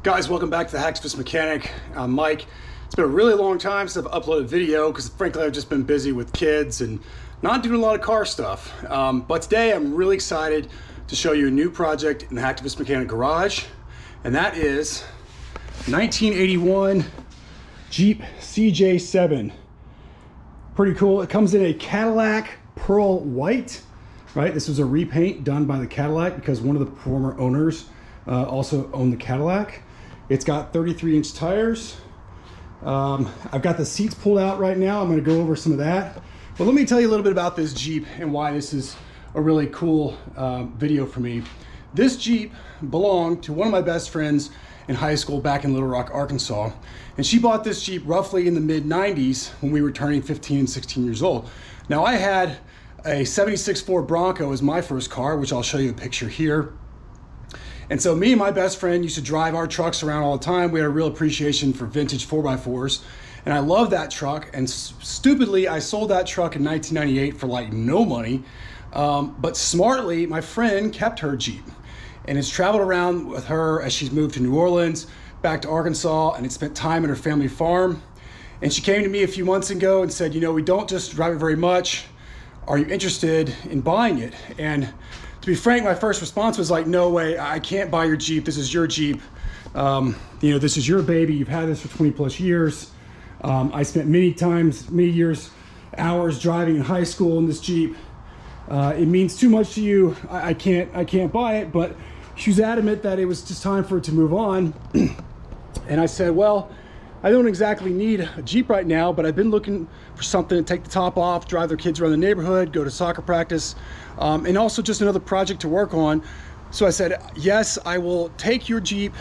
Guys, welcome back to the Hacktivist Mechanic. I'm Mike. It's been a really long time since I've uploaded video because frankly I've just been busy with kids and not doing a lot of car stuff. But today I'm really excited to show you a new project in the Hacktivist Mechanic garage, and that is 1981 Jeep CJ7. Pretty cool. It comes in a Cadillac Pearl White, right? This was a repaint done by the Cadillac because one of the former owners also owned the Cadillac. It's got 33-inch tires. I've got the seats pulled out right now. I'm going to go over some of that. But let me tell you a little bit about this Jeep and why this is a really cool video for me. This Jeep belonged to one of my best friends in high school back in Little Rock, Arkansas. And she bought this Jeep roughly in the mid-90s when we were turning 15 and 16 years old. Now I had a 76 Ford Bronco as my first car, which I'll show you a picture here. And so me and my best friend used to drive our trucks around all the time. We had a real appreciation for vintage 4x4s. And I love that truck. And stupidly, I sold that truck in 1998 for like no money. But smartly, my friend kept her Jeep and has traveled around with her as she's moved to New Orleans, back to Arkansas, and had spent time at her family farm. And she came to me a few months ago and said, you know, we don't just drive it very much. Are you interested in buying it? And to be frank, my first response was like, no way, I can't buy your Jeep. This is your Jeep. You know, this is your baby. You've had this for 20 plus years. I spent many hours driving in high school in this Jeep. It means too much to you. I can't buy it, but she was adamant that it was just time for it to move on. And I said, well, I don't exactly need a Jeep right now, but I've been looking for something to take the top off, drive their kids around the neighborhood, go to soccer practice, and also just another project to work on. So I said, yes, I will take your Jeep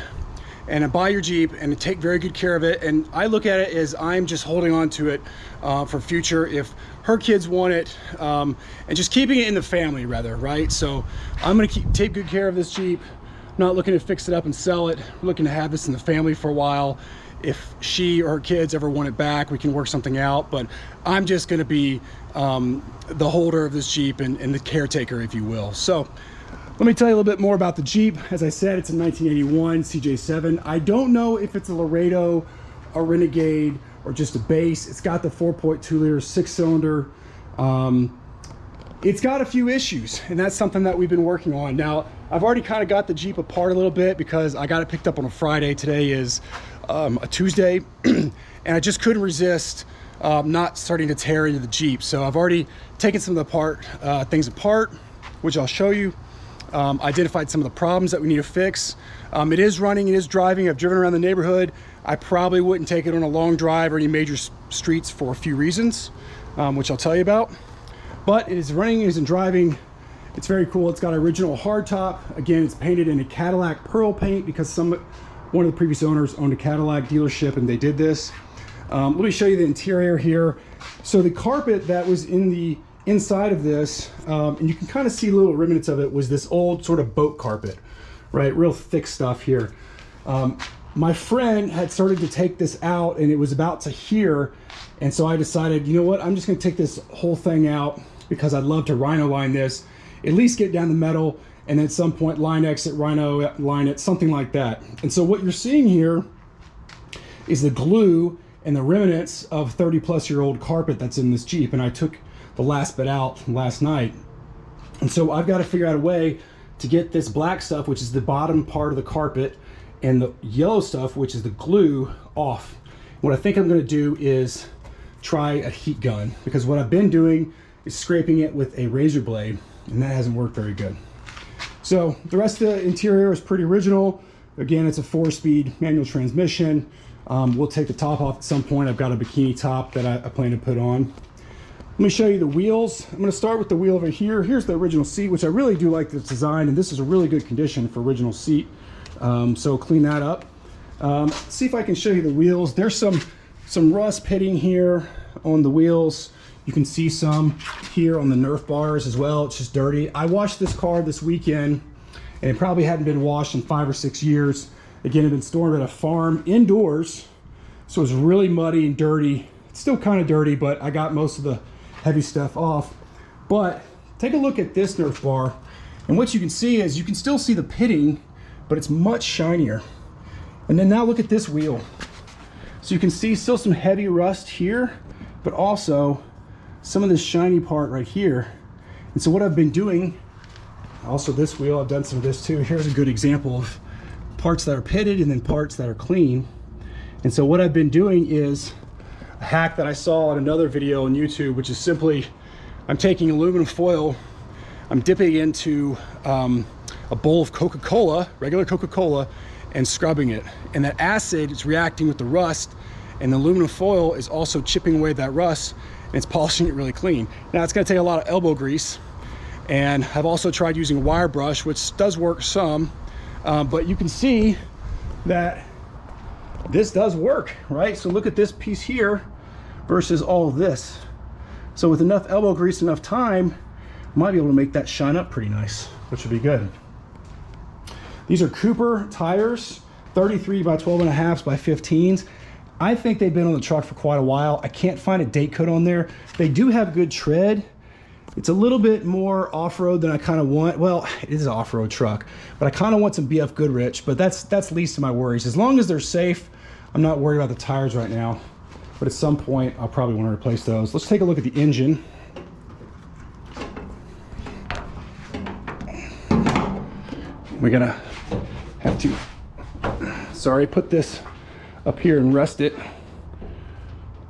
and buy your Jeep and take very good care of it. And I look at it as I'm just holding on to it for future if her kids want it, and just keeping it in the family rather, right? So I'm gonna take good care of this Jeep. I'm not looking to fix it up and sell it. We're looking to have this in the family for a while. If she or her kids ever want it back, we can work something out, but I'm just gonna be the holder of this Jeep and the caretaker, if you will. So let me tell you a little bit more about the Jeep. As I said, it's a 1981 CJ7. I don't know if it's a Laredo, a Renegade, or just a base. It's got the 4.2 liter 6-cylinder. It's got a few issues, and that's something that we've been working on. Now, I've already kind of got the Jeep apart a little bit because I got it picked up on a Friday. Today is a Tuesday, and I just couldn't resist not starting to tear into the Jeep. So I've already taken some of the things apart, which I'll show you. Identified some of the problems that we need to fix. It is running, it is driving. I've driven around the neighborhood. I probably wouldn't take it on a long drive or any major streets for a few reasons, which I'll tell you about. But it is running, it isn't driving. It's very cool. It's got original hardtop. Again, it's painted in a Cadillac Pearl paint because one of the previous owners owned a Cadillac dealership and they did this. Let me show you the interior here. So the carpet that was in the inside of this, and you can kind of see little remnants of it, was this old sort of boat carpet, right? Real thick stuff here. My friend had started to take this out and it was about to here. And so I decided, you know what? I'm just gonna take this whole thing out because I'd love to rhino line this, at least get down the metal, and then at some point line exit, rhino line it, something like that. And so what you're seeing here is the glue and the remnants of 30-plus-year-old carpet that's in this Jeep. And I took the last bit out last night. And so I've got to figure out a way to get this black stuff, which is the bottom part of the carpet, and the yellow stuff, which is the glue, off. What I think I'm going to do is try a heat gun, because what I've been doing is scraping it with a razor blade, and that hasn't worked very good. So the rest of the interior is pretty original. Again, it's a 4-speed manual transmission. We'll take the top off at some point. I've got a bikini top that I plan to put on. Let me show you the wheels. I'm going to start with the wheel over here. Here's the original seat, which I really do like this design, and this is a really good condition for original seat. So clean that up. See if I can show you the wheels. There's some rust pitting here on the wheels. You can see some here on the Nerf bars as well. It's just dirty. I washed this car this weekend, and it probably hadn't been washed in 5 or 6 years. Again, it had been stored at a farm indoors, so it's really muddy and dirty. It's still kind of dirty, but I got most of the heavy stuff off. But take a look at this Nerf bar, and what you can see is you can still see the pitting, but it's much shinier. And then now look at this wheel. So you can see still some heavy rust here, but also some of this shiny part right here. And so what I've been doing, also this wheel, I've done some of this too. Here's a good example of parts that are pitted and then parts that are clean. And so what I've been doing is a hack that I saw on another video on YouTube, which is simply, I'm taking aluminum foil, I'm dipping it into a bowl of Coca-Cola, regular Coca-Cola, and scrubbing it. And that acid is reacting with the rust, and the aluminum foil is also chipping away that rust, and it's polishing it really clean. Now it's gonna take a lot of elbow grease, and I've also tried using a wire brush, which does work some, but you can see that this does work, right? So look at this piece here versus all of this. So with enough elbow grease, enough time, I might be able to make that shine up pretty nice, which would be good. These are Cooper tires, 33 by 12.5 by 15s. I think they've been on the truck for quite a while. I can't find a date code on there. They do have good tread. It's a little bit more off-road than I kind of want. Well, it is an off-road truck, but I kind of want some BF Goodrich, but that's least of my worries. As long as they're safe, I'm not worried about the tires right now, but at some point I'll probably want to replace those. Let's take a look at the engine. We're gonna have to, sorry, put this up here and rest it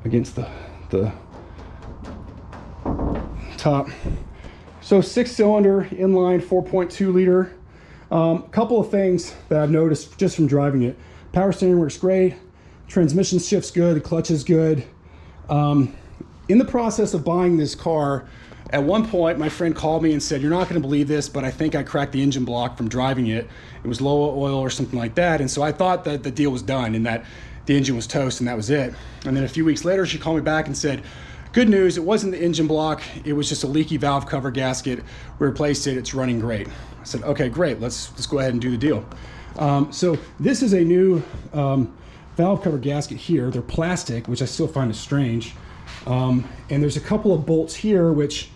against the top. So 6-cylinder inline 4.2 liter. Couple of things that I've noticed just from driving it. Power steering works great. Transmission shift's good. The clutch is good. In the process of buying this car, at one point my friend called me and said, "You're not going to believe this, but I think I cracked the engine block from driving it. It was low oil or something like that." And so I thought that the deal was done and that the engine was toast and that was it. And then a few weeks later she called me back and said, "Good news, it wasn't the engine block, it was just a leaky valve cover gasket. We replaced it, it's running great." I said, "Okay, great, let's go ahead and do the deal." So this is a new valve cover gasket here. They're plastic, which I still find is strange. And there's a couple of bolts here, which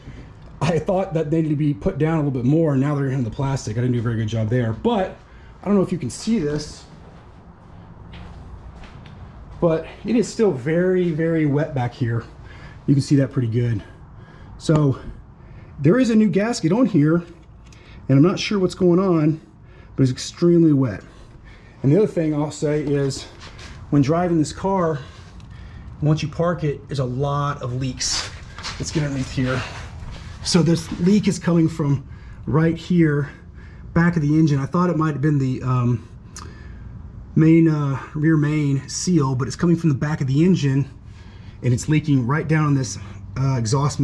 I thought that they needed to be put down a little bit more, and now they're in the plastic. I didn't do a very good job there, but I don't know if you can see this, but it is still very, very wet back here. You can see that pretty good. So there is a new gasket on here, and I'm not sure what's going on, but it's extremely wet. And the other thing I'll say is, when driving this car, once you park it, there's a lot of leaks. Let's get underneath here. So this leak is coming from right here, back of the engine. I thought it might have been the rear main seal, but it's coming from the back of the engine, and it's leaking right down this exhaust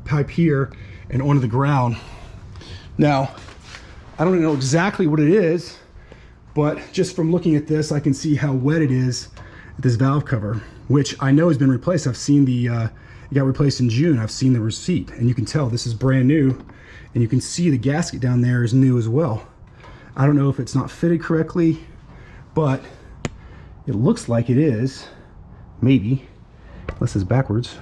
pipe here and onto the ground. Now, I don't know exactly what it is, but just from looking at this, I can see how wet it is at this valve cover, which I know has been replaced. I've seen it got replaced in June. I've seen the receipt, and you can tell this is brand new, and you can see the gasket down there is new as well. I don't know if it's not fitted correctly, but it looks like it is, maybe, unless it's backwards.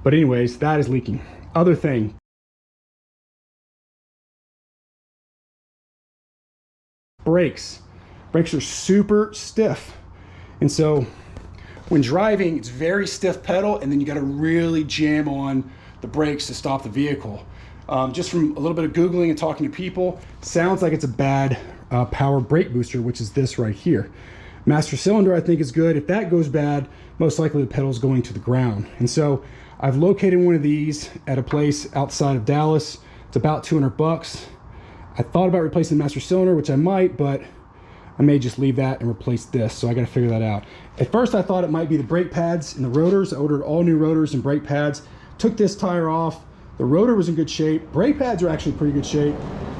But anyways, that is leaking. Other thing, brakes are super stiff, and so when driving, it's very stiff pedal, and then you got to really jam on the brakes to stop the vehicle. Just from a little bit of Googling and talking to people, sounds like it's a bad power brake booster, which is this right here. Master cylinder, I think, is good. If that goes bad, most likely the pedal's going to the ground. And so I've located one of these at a place outside of Dallas. It's about 200 bucks. I thought about replacing the master cylinder, which I might, but I may just leave that and replace this, so I got to figure that out. At first I thought it might be the brake pads and the rotors. I ordered all new rotors and brake pads. Took this tire off. The rotor was in good shape. Brake pads are actually in pretty good shape.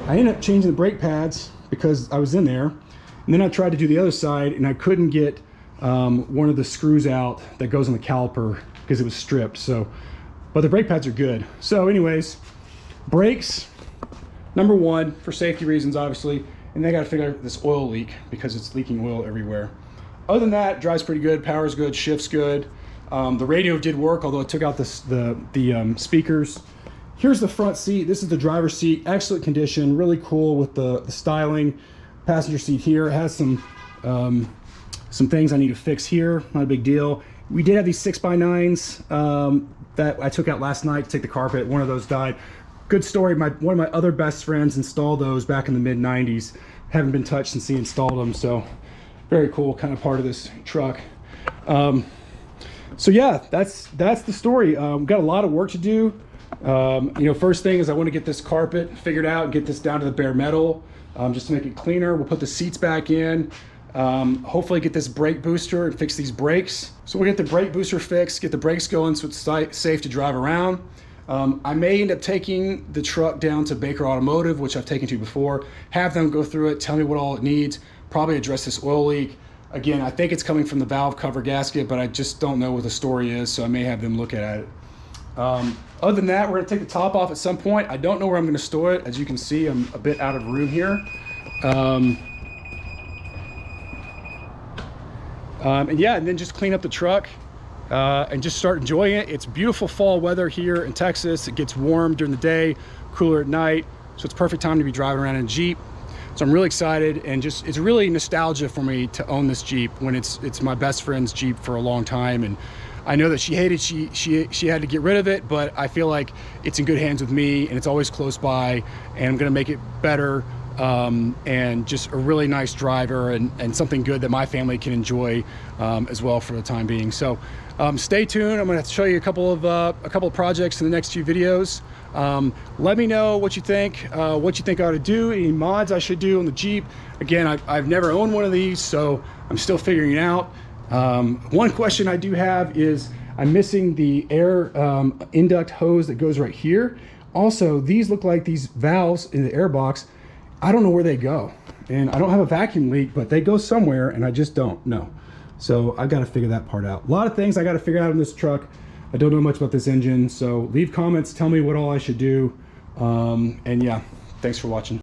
I ended up changing the brake pads because I was in there. And then I tried to do the other side, and I couldn't get one of the screws out that goes on the caliper because it was stripped. So, but the brake pads are good. So anyways, brakes, number one, for safety reasons, obviously. And they got to figure out this oil leak because it's leaking oil everywhere. Other than that, drives pretty good, power's good, shift's good. The radio did work, although I took out the speakers. Here's the front seat. This is the driver's seat, excellent condition, really cool with the styling. Passenger seat here, it has some some things I need to fix here, not a big deal. We did have these 6x9s that I took out last night to take the carpet. One of those died. Good story, one of my other best friends installed those back in the mid 90s. Haven't been touched since he installed them, so very cool kind of part of this truck. So yeah, that's the story. We've got a lot of work to do. You know, first thing is I want to get this carpet figured out and get this down to the bare metal, just to make it cleaner. We'll put the seats back in. Hopefully get this brake booster and fix these brakes. So we'll get the brake booster fixed, get the brakes going so it's safe to drive around. I may end up taking the truck down to Baker Automotive, which I've taken to before, have them go through it, tell me what all it needs, probably address this oil leak. Again, I think it's coming from the valve cover gasket, but I just don't know what the story is, so I may have them look at it. Other than that, we're gonna take the top off at some point. I don't know where I'm gonna store it. As you can see, I'm a bit out of room here. And yeah, and then just clean up the truck and just start enjoying it. It's beautiful fall weather here in Texas. It gets warm during the day, cooler at night, so it's perfect time to be driving around in a Jeep. So I'm really excited, and just it's really nostalgia for me to own this Jeep when it's my best friend's Jeep for a long time. And I know that she hated, she had to get rid of it, but I feel like it's in good hands with me, and it's always close by, and I'm gonna make it better, and just a really nice driver, and something good that my family can enjoy as well for the time being. So stay tuned. I'm gonna show you a couple of projects in the next few videos. Let me know what you think I ought to do, any mods I should do on the Jeep. Again, I've never owned one of these, so I'm still figuring it out. One question I do have is I'm missing the air induct hose that goes right here. Also, these look like these valves in the air box. I don't know where they go, and I don't have a vacuum leak, but they go somewhere, and I just don't know. So I've got to figure that part out. A lot of things I got to figure out in this truck. I don't know much about this engine, so leave comments, tell me what all I should do. And yeah, thanks for watching.